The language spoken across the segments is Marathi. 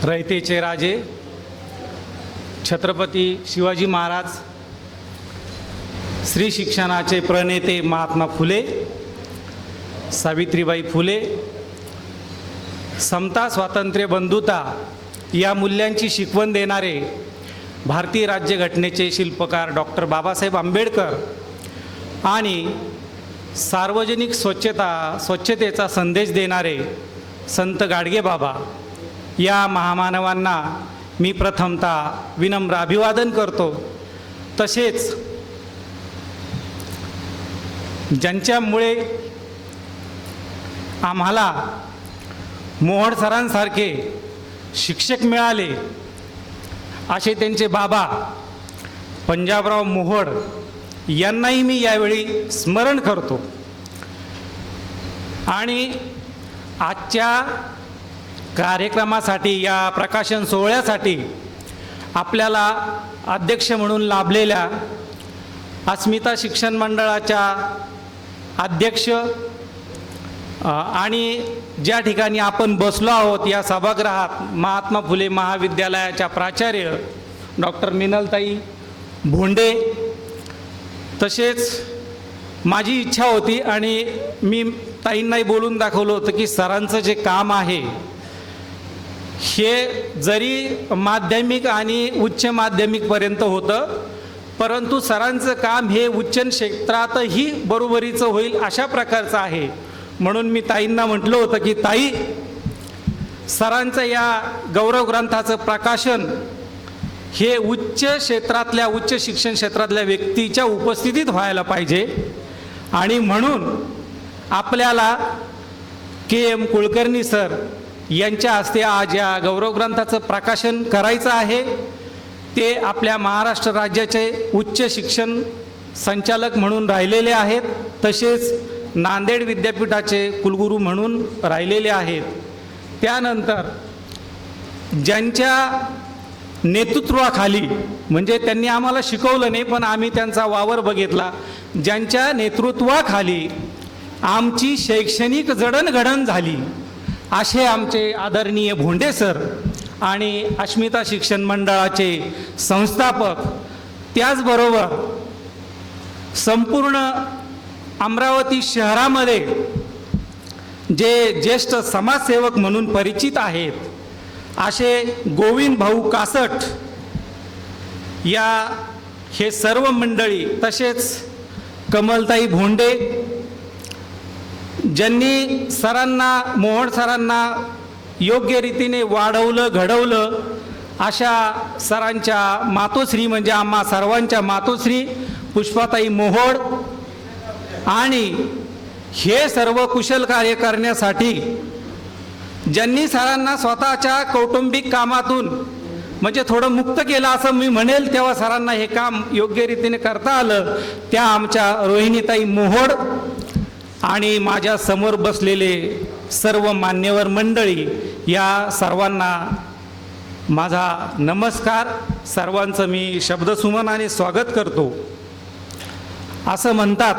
रयतेचे राजे छत्रपती शिवाजी महाराज, स्त्री शिक्षणाचे प्रणेते महात्मा फुले, सावित्रीबाई फुले, समता, स्वातंत्र्य, बंधुता या मूल्यांची शिकवण देणारे भारतीय राज्यघटनेचे शिल्पकार डॉक्टर बाबासाहेब आंबेडकर आणि सार्वजनिक स्वच्छतेचा संदेश देणारे संत गाडगेबाबा या महामानवांना मी प्रथमतः विनम्र अभिवादन करतो। तसेच ज्यांच्यामुळे आम्हाला मोहोळ सरांसारखे शिक्षक मिळाले असे त्यांचे बाबा पंजाबराव मोहोळ यांनाही मी यावेळी स्मरण करतो। आणि आजच्या कार्यक्रमासाठी, या प्रकाशन सोहळ्यासाठी आपल्याला अध्यक्ष म्हणून लाभलेल्या अस्मिता शिक्षण मंडळाच्या अध्यक्ष आणि ज्या ठिकाणी आपण बसलो आहोत या सभागृहात महात्मा फुले महाविद्यालयाच्या प्राचार्य डॉक्टर मिनलताई भोंडे, तसेच माझी इच्छा होती आणि मी ताईंनाही बोलून दाखवलं होतं की सरांचं जे काम आहे हे जरी माध्यमिक आणि उच्च माध्यमिकपर्यंत होतं, परंतु सरांचं काम हे उच्च क्षेत्रातही बरोबरीचं होईल अशा प्रकारचं आहे। म्हणून मी ताईंना म्हटलं होतं की ताई, सरांचं या गौरव ग्रंथाचं प्रकाशन हे उच्च शिक्षण क्षेत्रातल्या व्यक्तीच्या उपस्थितीत व्हायला पाहिजे आणि म्हणून आपल्याला के.एम. कुलकर्णी सर यांच्या हस्ते आज या गौरव ग्रंथाचं प्रकाशन करायचं आहे। ते आपल्या महाराष्ट्र राज्याचे उच्च शिक्षण संचालक म्हणून राहिलेले आहेत, तसेच नांदेड विद्यापीठाचे कुलगुरू म्हणून राहिलेले आहेत। त्यानंतर ज्यांच्या नेतृत्वाखाली, म्हणजे त्यांनी आम्हाला शिकवलं नाही पण आम्ही त्यांचा वावर बघितला, ज्यांच्या नेतृत्वाखाली आमची शैक्षणिक जडणघडण झाली असे आमचे आदरणीय भोंडे सर आणि अस्मिता शिक्षण मंडळाचे संस्थापक, त्याचबरोबर संपूर्ण अमरावती शहरामध्ये जे ज्येष्ठ समाजसेवक म्हणून परिचित आहेत असे गोविंद भाऊ कासट हे सर्व मंडळी, तसेच कमलताई भोंडे ज्यांनी सरांना, मोहोळ सरांना योग्य रीतीने वाढवलं, घडवलं, अशा सरांच्या मातोश्री म्हणजे आम्हा सर्वांच्या मातोश्री पुष्पाताई मोहोळ, आणि हे सर्व कुशल कार्य करण्यासाठी ज्यांनी सरांना स्वतःच्या कौटुंबिक कामातून म्हणजे थोडं मुक्त केलं असं मी म्हणेल, तेव्हा सरांना हे काम योग्य रीतीने करता आलं, त्या आमच्या रोहिणीताई मोहोळ आणि माझ्या समोर बसलेले सर्व मान्यवर मंडळी, या सर्वांना माझा नमस्कार। सर्वांचं मी शब्दसुमनाने स्वागत करतो। असं म्हणतात,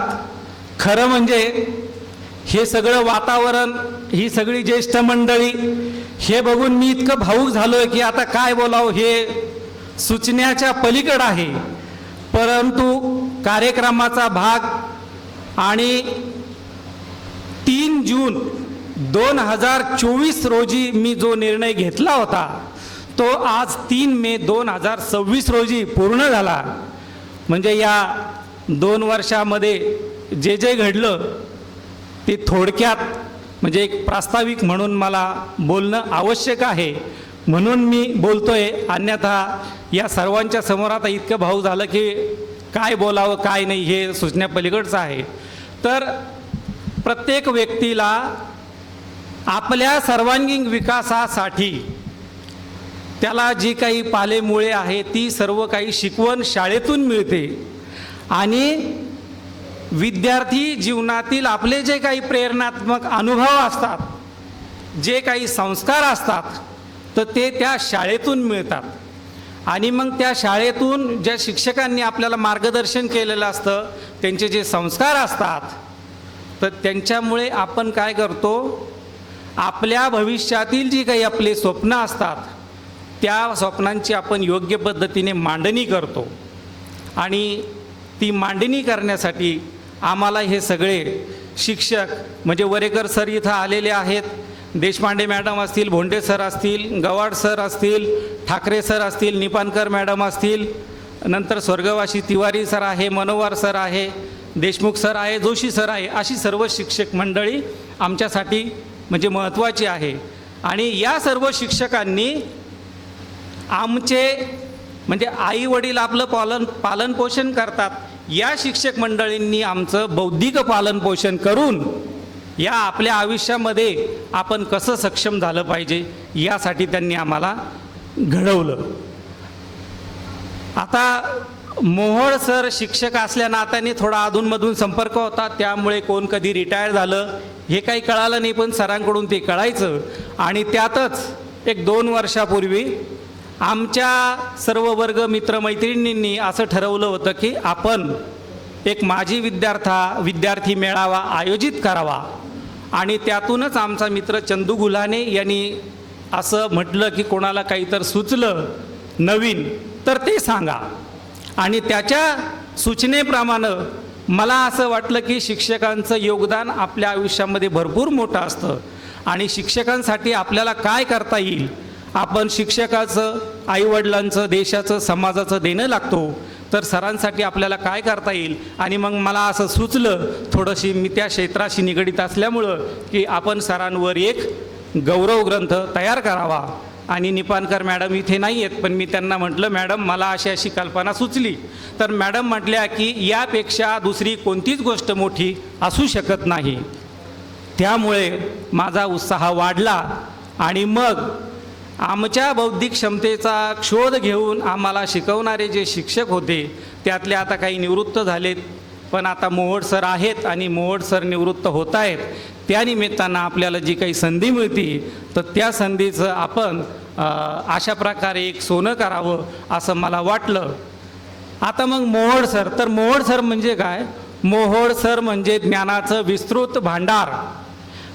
खरं म्हणजे हे सगळं वातावरण, ही सगळी ज्येष्ठ मंडळी हे बघून मी इतकं भावूक झालोय की आता काय बोलावं हे सुचण्याच्या पलीकडे आहे। परंतु कार्यक्रमाचा भाग आणि 3 जून 2024 रोजी मी जो निर्णय घेतला होता तो आज 3 मे 2026 रोजी पूर्ण झाला। म्हणजे या 2 वर्षामध्ये जे जे घडलं ते थोडक्यात म्हणजे एक प्रास्ताविक म्हणून मला बोलणं आवश्यक आहे, म्हणून मी बोलतोय। अन्यथा या सर्वांच्या समोर आता इतकं भावूक झालं की काय बोलावं काय नाही हे सुचण्यापलीकडचं आहे। तर प्रत्येक व्यक्तीला आपल्या सर्वांगीण विकासासाठी त्याला जी काही पालेमुळे आहे ती सर्व काही शिकवण शाळेतून मिळते आणि विद्यार्थी जीवनातील आपले जे काही प्रेरणात्मक अनुभव असतात, जे काही संस्कार असतात, तर ते त्या शाळेतून मिळतात। आणि मग त्या शाळेतून ज्या शिक्षकांनी आपल्याला मार्गदर्शन केलेलं असतं, त्यांचे जे संस्कार असतात, तर त्यांच्यामुळे आपण काय करतो, आपल्या भविष्यातील जी काही आपले स्वप्न असतात त्या स्वप्नांची आपण योग्य पद्धतीने मांडणी करतो आणि ती मांडणी करण्यासाठी आम्हाला हे सगळे शिक्षक म्हणजे वरेकर सर इथं आलेले आहेत, देशपांडे मॅडम असतील, भोंडे सर असतील, गवाड सर असतील, ठाकरे सर असतील, निपानकर मॅडम असतील, नंतर स्वर्गवासी तिवारी सर आहे, मनोवार सर आहे, देशमुख सर आहे, जोशी सर आहे, अशी सर्व शिक्षक मंडळी आमच्यासाठी म्हणजे महत्त्वाची आहे. आणि या सर्व शिक्षकांनी आमचे म्हणजे आई वडील आपलं पालनपोषण करतात, या शिक्षक मंडळींनी आमचं बौद्धिक पालनपोषण करून या आपल्या आयुष्यामध्ये आपण कसं सक्षम झालं पाहिजे यासाठी त्यांनी आम्हाला घडवलं. आता मोहोळ सर शिक्षक असल्या नात्याने थोडा अधूनमधून संपर्क होता, त्यामुळे कोण कधी रिटायर झालं हे काही कळालं नाही, पण सरांकडून ते कळायचं. आणि त्यातच एक 2 वर्षापूर्वी आमच्या सर्व वर्ग मित्रमैत्रिणींनी असं ठरवलं होतं की आपण एक माजी विद्यार्थी मेळावा आयोजित करावा. आणि त्यातूनच आमचा मित्र चंदू गुल्हाने यांनी असं म्हटलं की कोणाला काहीतरी सुचलं नवीन तर ते सांगा. आणि त्याच्या सूचनेप्रमाणे मला असं वाटलं की शिक्षकांचं योगदान आपल्या आयुष्यामध्ये भरपूर मोठं असतं आणि शिक्षकांसाठी आपल्याला काय करता येईल, आपण शिक्षकाचं, आईवडिलांचं, देशाचं, समाजाचं देणं लागतो, तर सरांसाठी आपल्याला काय करता येईल. आणि मग मला असं सुचलं थोडंशी मी त्या क्षेत्राशी निगडीत असल्यामुळं की आपण सरांवर एक गौरव ग्रंथ तयार करावा. आणि निपानकर मॅडम इथे नाही आहेत, पण मी त्यांना म्हटलं मॅडम मला अशी अशी कल्पना सुचली. तर मॅडम म्हटल्या की यापेक्षा दुसरी कोणतीच गोष्ट मोठी असू शकत नाही. त्यामुळे माझा उत्साह वाढला आणि मग आमच्या बौद्धिक क्षमतेचा शोध घेऊन आम्हाला शिकवणारे जे शिक्षक होते त्यातले आता काही निवृत्त झालेत, पण आता मोहोळ सर आहेत आणि मोहोळ सर निवृत्त होत आहेत. त्या निमित्तानं आपल्याला जी काही संधी मिळते तर त्या संधीचं आपण अशा प्रकारे एक सोनं करावं असं मला वाटलं. आता मग मोहोळ सर, तर मोहोळ सर म्हणजे काय? मोहोळ सर म्हणजे ज्ञानाचं विस्तृत भांडार,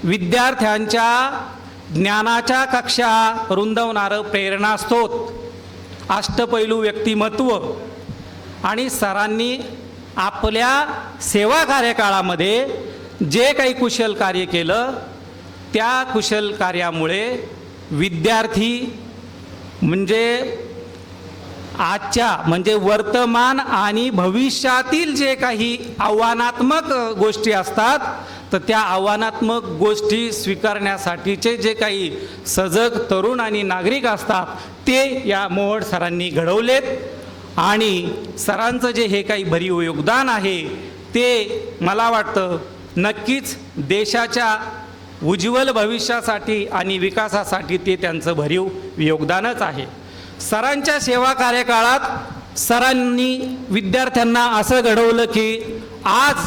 विद्यार्थ्यांच्या ज्ञानाच्या कक्षा रुंदवणारं प्रेरणास्त्रोत, अष्टपैलू व्यक्तिमत्व. आणि सरांनी आपल्या सेवा कार्यकाळामध्ये जे काही कुशल कार्य केलं त्या कुशल कार्यामुळे विद्यार्थी म्हणजे आजच्या म्हणजे वर्तमान आणि भविष्यातील जे काही आव्हानात्मक गोष्टी असतात तर त्या आव्हानात्मक गोष्टी स्वीकारण्यासाठीचे जे काही सजग तरुण आणि नागरिक असतात ते या मोहोळ सरांनी घडवलेत. आणि सरांचं जे हे काही भरीव योगदान आहे ते मला वाटतं नक्कीच देशाच्या उज्ज्वल भविष्यासाठी आणि विकासासाठी ते त्यांचं भरीव योगदानच आहे. सरांच्या सेवा कार्यकाळात सरांनी विद्यार्थ्यांना असं घडवलं की आज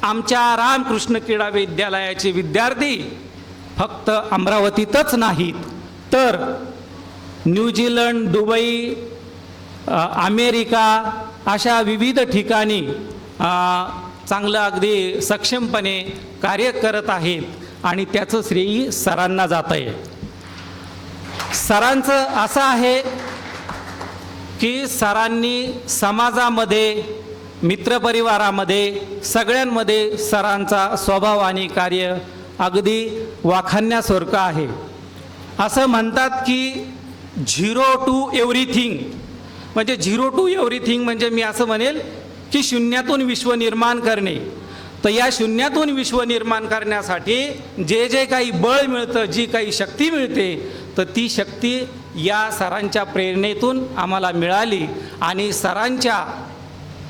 आमच्या रामकृष्ण क्रीडा विद्यालयाचे विद्यार्थी फक्त अमरावतीतच नाहीत तर न्यूझीलंड, दुबई, अमेरिका अशा विविध ठिकाणी चांगलं अगदी सक्षमपणे कार्य करत आहेत आणि त्याचं श्रेय सरांना जात आहे. सरांचं असं आहे की सरांनी समाजामध्ये, मित्रपरिवारामध्ये, सगळ्यांमध्ये सरांचा स्वभाव आणि कार्य अगदी वाखाणण्यासारखं आहे. असं म्हणतात की 0 to एव्हरीथिंग म्हणजे 0 to एव्हरीथिंग म्हणजे मी असं म्हणेल की शून्यातून विश्व निर्माण करणे. तर या शून्यातून विश्व निर्माण करण्यासाठी जे जे काही बळ मिळतं, जी काही शक्ती मिळते तर ती शक्ती या सरांच्या प्रेरणेतून आम्हाला मिळाली. आणि सरांच्या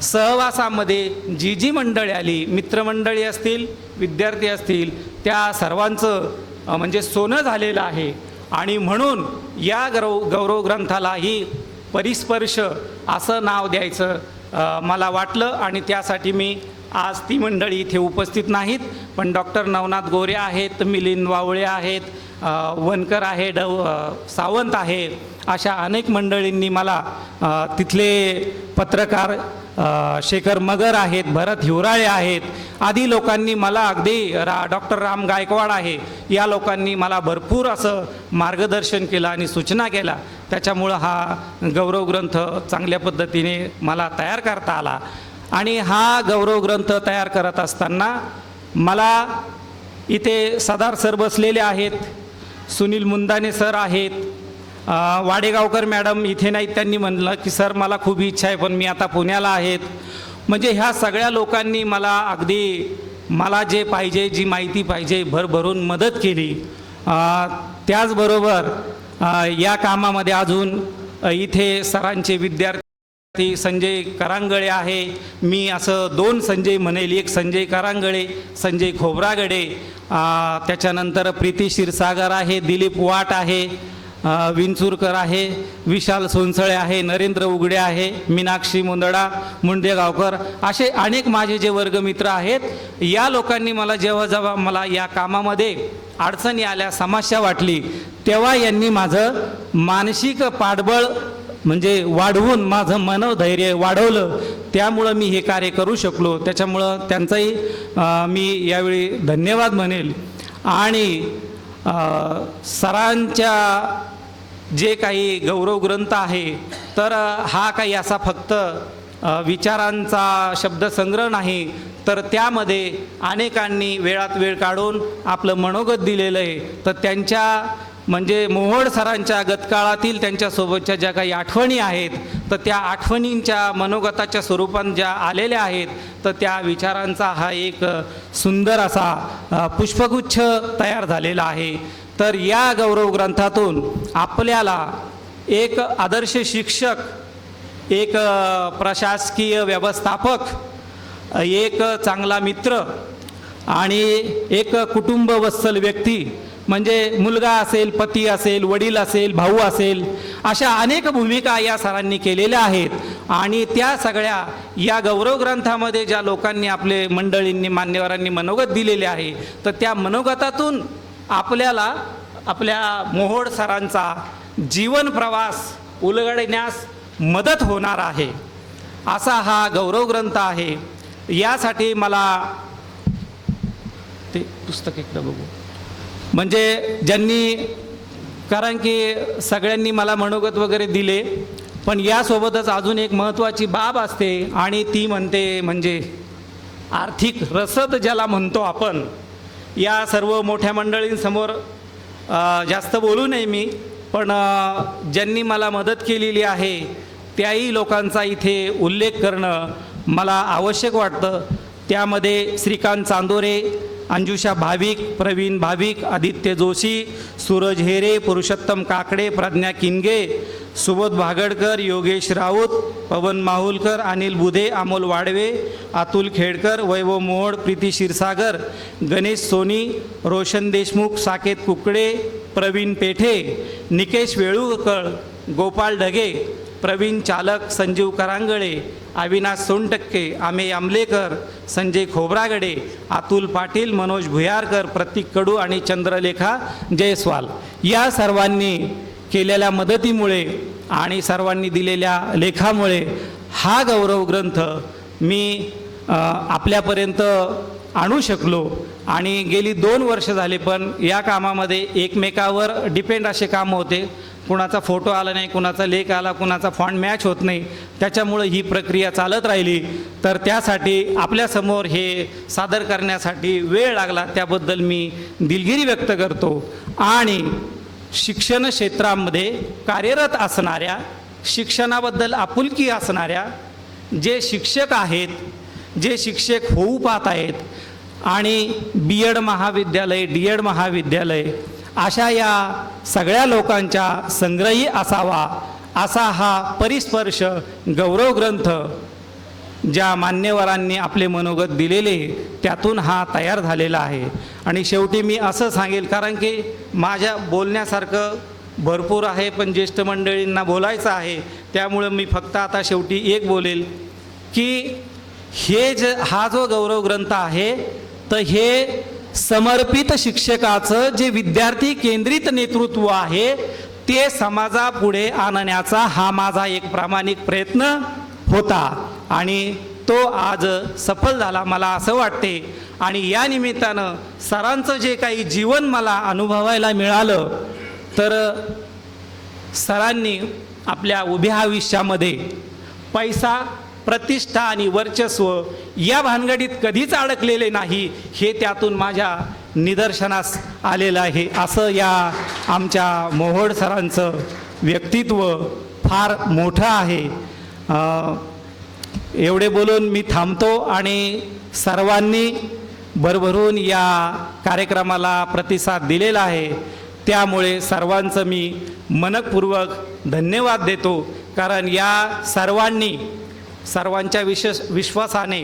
सहवासामध्ये जी जी मंडळी आली, मित्रमंडळी असतील, विद्यार्थी असतील, त्या सर्वांचं म्हणजे सोनं झालेलं आहे. आणि म्हणून या गौरव ग्रंथालाही परिस्पर्श असं नाव द्यायचं मला वाटलं. आणि त्यासाठी मी आज ती मंडळी इथे उपस्थित नाहीत, पण डॉक्टर नवनाथ गोरे आहेत, मिलिंद वावळे आहेत, वनकर आहे, सावंत आहे, अशा अनेक मंडळींनी मला तिथले पत्रकार शेखर मगर आहेत, भरत हिवराळे आहेत, आदी लोकांनी मला अगदी डॉक्टर राम गायकवाड आहे, या लोकांनी मला भरपूर असं मार्गदर्शन केलं आणि सूचना केल्या. त्याच्यामुळं हा गौरव ग्रंथ चांगल्या पद्धतीने मला तयार करता आला. आणि हा गौरव ग्रंथ तयार करत असताना मला इथे सदार सर बसलेले आहेत, सुनील मुंदाने सर आहेत, वाडेगावकर मॅडम इथे नाहीत. त्यांनी म्हणलं की सर मला खूप इच्छा आहे पण मी आता पुण्याला आहेत. म्हणजे ह्या सगळ्या लोकांनी मला अगदी मला जे पाहिजे, जी माहिती पाहिजे भरभरून मदत केली. त्याचबरोबर या कामामध्ये अजून इथे सरांचे विद्यार्थी संजय करांगळे आहे. मी असं दोन संजय म्हणेल, एक संजय करांगळे, संजय खोब्रागडे, त्याच्यानंतर प्रीती क्षीरसागर आहे, दिलीप वाट आहे, विंचुरकर आहे, विशाल सोनसळे आहे, नरेंद्र उघडे आहे, मीनाक्षी मुंडेगावकर, असे अनेक माझे जे वर्गमित्र आहेत. या लोकांनी मला जेव्हा मला या कामामध्ये अडचणी आल्या, समस्या वाटली, तेव्हा यांनी माझं मानसिक पाठबळ म्हणजे वाढवून माझं मनोधैर्य वाढवलं. त्यामुळं मी हे कार्य करू शकलो. त्याच्यामुळं त्यांचाही मी यावेळी धन्यवाद म्हणेल. आणि सरांच्या जे काही गौरव ग्रंथ आहे तर हा काही असा फक्त विचारांचा शब्दसंग्रह नाही, तर त्यामध्ये अनेकांनी वेळात वेळ काढून आपलं मनोगत दिलेलं आहे. तर त्यांच्या म्हणजे मोहोळ सरांच्या गतकाळातील त्यांच्यासोबतच्या ज्या काही आठवणी आहेत तर त्या आठवणींच्या मनोगताच्या स्वरूपात ज्या आलेल्या आहेत तर त्या विचारांचा हा एक सुंदर असा पुष्पगुच्छ तयार झालेला आहे. तर या गौरव ग्रंथातून आपल्याला एक आदर्श शिक्षक, एक प्रशासकीय व्यवस्थापक, एक चांगला मित्र आणि एक कुटुंबवत्सल व्यक्ती म्हणजे मुलगा असेल, पती असेल, वडील असेल, भाऊ असेल, अशा अनेक भूमिका या सरांनी केलेल्या आहेत. आणि त्या सगळ्या या गौरव ग्रंथामध्ये ज्या लोकांनी आपले मंडळींनी मान्यवरांनी मनोगत दिलेले आहे तर त्या मनोगतातून आपल्याला आपल्या मोहोळ सरांचा जीवन प्रवास उलगडण्यास मदत होणार आहे असा हा गौरव ग्रंथ आहे. यासाठी मला ते पुस्तक एकदा बघू म्हणजे ज्यांनी, कारण की सगळ्यांनी मला मनोगत वगैरे दिले, पण यासोबतच अजून एक महत्त्वाची बाब असते आणि ती म्हणते म्हणजे आर्थिक रसद ज्याला म्हणतो आपण. या सर्व मोठ्या मंडळींसमोर जास्त बोलू नये मी, पण ज्यांनी मला मदत केलेली आहे त्याही लोकांचा इथे उल्लेख करणं मला आवश्यक वाटतं. त्यामध्ये श्रीकांत चांदोरे, अंजुषा भाविक, प्रवीण भाविक, आदित्य जोशी, सूरज हेरे, पुरुषोत्तम काकडे, प्रज्ञा किनगे, सुबोध भागडकर, योगेश राऊत, पवन माहुलकर, अनिल बुधे, अमोल वाडवे, अतुल खेडकर, वैभव मोहोळ, प्रीती क्षीरसागर, गणेश सोनी, रोशन देशमुख, साकेत कुकडे, प्रवीण पेठे, निकेश वेळुकळ, गोपाल ढगे, प्रवीण चालक, संजीव करांगळे, अविनाश सोनटक्के, आमे आमलेकर, संजय खोब्रागडे, अतुल पाटील, मनोज भुयारकर, प्रतीक कडू आणि चंद्रलेखा जयस्वाल या सर्वांनी केलेल्या मदतीमुळे आणि सर्वांनी दिलेल्या लेखामुळे हा गौरव ग्रंथ मी आपल्यापर्यंत आणू शकलो. आणि गेली 2 वर्ष झाले पण या कामामध्ये एकमेकावर डिपेंड असे काम होते. कुणाचा फोटो आला नाही, कुणाचा लेख आला, कुणाचा फॉन्ट मॅच होत नाही, त्याच्यामुळं ही प्रक्रिया चालत राहिली. तर त्यासाठी आपल्यासमोर हे सादर करण्यासाठी वेळ लागला, त्याबद्दल मी दिलगिरी व्यक्त करतो. आणि शिक्षण क्षेत्रामध्ये कार्यरत असणाऱ्या, शिक्षणाबद्दल आपुलकी असणाऱ्या जे शिक्षक आहेत, जे शिक्षक होऊ पाहत आहेत आणि BEd महाविद्यालय, DEd महाविद्यालय अशा या सगळ्या लोकांच्या संग्रही असावा असा हा परिस्पर्श गौरव ग्रंथ ज्या मान्यवरांनी आपले मनोगत दिलेले त्यातून हा तयार झालेला आहे. आणि शेवटी मी असं सांगेल, कारण की माझ्या बोलण्यासारखं भरपूर आहे पण ज्येष्ठ मंडळींना बोलायचं आहे, त्यामुळं मी फक्त आता शेवटी एक बोलेल की हा जो गौरव ग्रंथ आहे तर हे समर्पित शिक्षकाचं जे विद्यार्थी केंद्रित नेतृत्व आहे ते समाजापुढे आणण्याचा हा माझा एक प्रामाणिक प्रयत्न होता. आणि तो आज सफल झाला मला असं वाटते. आणि या निमित्तानं सरांचं जे काही जीवन मला अनुभवायला मिळालं, तर सरांनी आपल्या उभ्या आयुष्यामध्ये पैसा, प्रतिष्ठा आणि वर्चस्व या भानगडीत कधीच अडकलेले नाही, हे त्यातून माझ्या निदर्शनास आलेलं आहे. असं या आमच्या मोहोळ सरांचं व्यक्तित्व फार मोठं आहे. एवढे बोलून मी थांबतो आणि सर्वांनी भरभरून या कार्यक्रमाला प्रतिसाद दिलेला आहे, त्यामुळे सर्वांचं मी मनपूर्वक धन्यवाद देतो. कारण या सर्वांच्या विश्वासाने,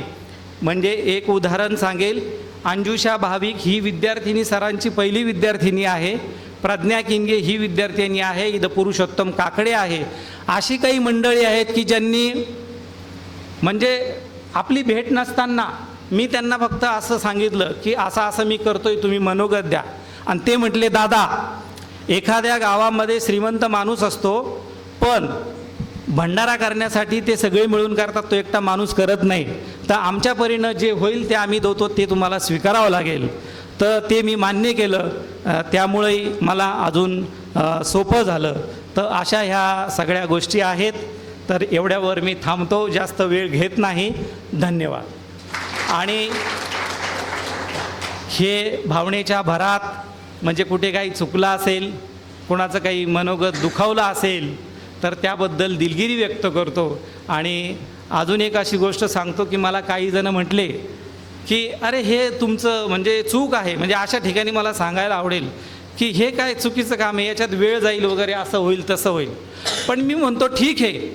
म्हणजे एक उदाहरण सांगेल, अंजुषा भाविक ही विद्यार्थिनी सरांची पहिली विद्यार्थिनी आहे, प्रज्ञा किंगे ही विद्यार्थिनी आहे, इथं पुरुषोत्तम काकडे आहे. अशी काही मंडळी आहेत की ज्यांनी, म्हणजे आपली भेट नसताना मी त्यांना फक्त असं सांगितलं की असं मी करतोय, तुम्ही मनोगत द्या. आणि ते म्हटले, दादा, एखाद्या गावामध्ये श्रीमंत माणूस असतो, पण भंडारा करण्यासाठी ते सगळे मिळून करतात, तो एकटा माणूस करत नाही. तर आमच्या परीनं जे होईल ते आम्ही देतो, ते तुम्हाला स्वीकारावं लागेल. तर ते मी मान्य केलं, त्यामुळे मला अजून सोपं झालं. तर अशा ह्या सगळ्या गोष्टी आहेत. तर एवढ्यावर मी थांबतो, जास्त वेळ घेत नाही. धन्यवाद. आणि हे भावनेच्या भरात, म्हणजे कुठे काही चुकलं असेल, कोणाचं काही मनोगत दुखावलं असेल, तर त्याबद्दल दिलगिरी व्यक्त करतो. आणि अजून एक अशी गोष्ट सांगतो की मला काही जण म्हटले की अरे हे तुमचं म्हणजे चूक आहे, म्हणजे अशा ठिकाणी मला सांगायला आवडेल की हे काय चुकीचं काम आहे, याच्यात वेळ जाईल वगैरे, असं होईल तसं होईल. पण मी म्हणतो ठीक आहे,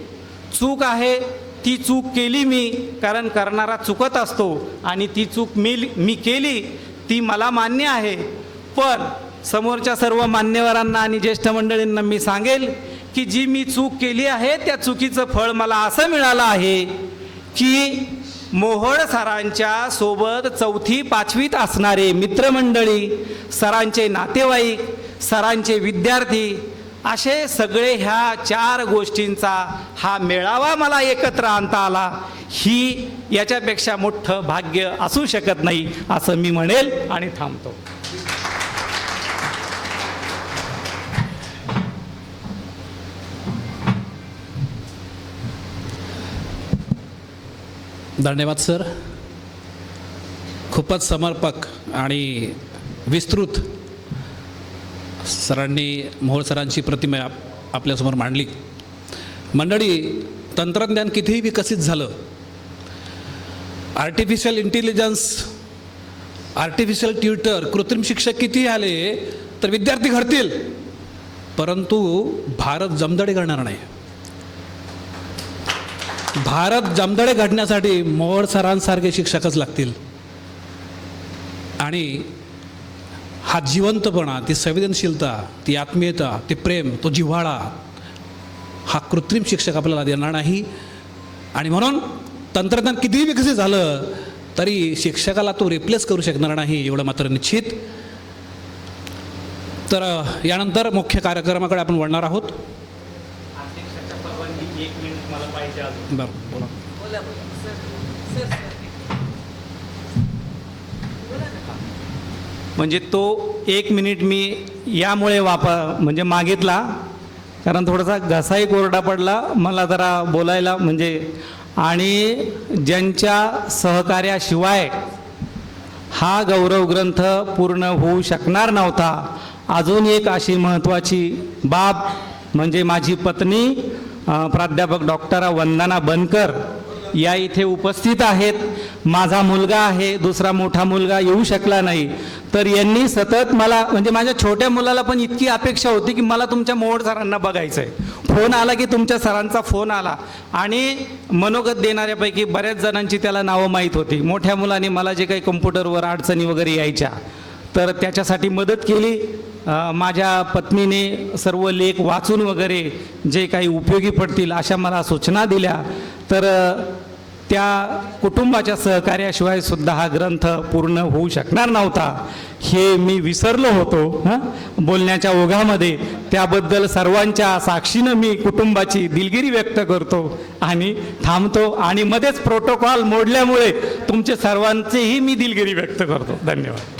चूक आहे, ती चूक केली मी, कारण करणारा चुकत असतो, आणि ती चूक मी केली, ती मला मान्य आहे. पण समोरच्या सर्व मान्यवरांना आणि ज्येष्ठ मंडळींना मी सांगेल की जी मी चूक केली आहे त्या चुकीचं फळ मला असं मिळालं आहे की मोहोळ सरांच्या सोबत 4थी 5वीत असणारे मित्रमंडळी, सरांचे नातेवाईक, सरांचे विद्यार्थी, असे सगळे ह्या 4 गोष्टींचा हा मेळावा मला एकत्र आणता आला. ही याच्यापेक्षा मोठं भाग्य असू शकत नाही, असं मी म्हणेल आणि थांबतो. धन्यवाद सर. खूपच समर्पक आणि विस्तृत सरांनी मोहोळ सरांची प्रतिमा आपल्यासमोर मांडली. मंडळी, तंत्रज्ञान कितीही विकसित झालं, आर्टिफिशियल इंटेलिजन्स, आर्टिफिशियल ट्युटर, कृत्रिम शिक्षक कितीही आले तर विद्यार्थी घडतील, परंतु भारत जमदडे घडणार नाही. भारत जमदडे घडण्यासाठी मोहोळ सरांसारखे शिक्षकच लागतील. आणि हा जिवंतपणा, ती संवेदनशीलता, ती आत्मीयता, ते प्रेम, तो जिव्हाळा, हा कृत्रिम शिक्षक आपल्याला देणार नाही. आणि म्हणून तंत्रज्ञान कितीही विकसित झालं तरी शिक्षकाला तो रिप्लेस करू शकणार नाही, एवढं मात्र निश्चित. तर यानंतर मुख्य कार्यक्रमाकडे आपण वळणार आहोत. बरं, बोला. म्हणजे तो 1 मिनिट मी यामुळे म्हणजे मागितला, कारण थोडासा घसाही कोरडा पडला मला जरा बोलायला, म्हणजे आणि ज्यांच्या सहकार्याशिवाय हा गौरव ग्रंथ पूर्ण होऊ शकणार नव्हता. अजून एक अशी महत्त्वाची बाब म्हणजे माझी पत्नी प्राध्यापक डॉक्टर वंदना बनकर या इथे उपस्थित आहेत. माझा मुलगा आहे, दुसरा मोठा मुलगा येऊ शकला नाही, तर यांनी सतत मला, म्हणजे माझ्या छोट्या मुलाला पण इतकी अपेक्षा होती की मला तुमच्या मोहोळ सरांना बघायचं आहे. फोन आला की तुमच्या सरांचा फोन आला, आणि मनोगत देणाऱ्यापैकी बऱ्याच जणांची त्याला नावं माहीत होती. मोठ्या मुलाने मला जे काही कम्प्युटरवर अडचणी वगैरे यायच्या तर त्याच्यासाठी मदत केली. माझ्या पत्नीने सर्व लेख वाचून वगैरे जे काही उपयोगी पडतील अशा मला सूचना दिल्या. तर त्या कुटुंबाच्या सहकार्याशिवाय सुद्धा हा ग्रंथ पूर्ण होऊ शकणार नव्हता हे मी विसरलो होतो बोलण्याच्या ओघामध्ये. त्याबद्दल सर्वांच्या साक्षीनं मी कुटुंबाची दिलगिरी व्यक्त करतो आणि थांबतो. आणि मध्येच प्रोटोकॉल मोडल्यामुळे तुमचे सर्वांचेही मी दिलगिरी व्यक्त करतो. धन्यवाद.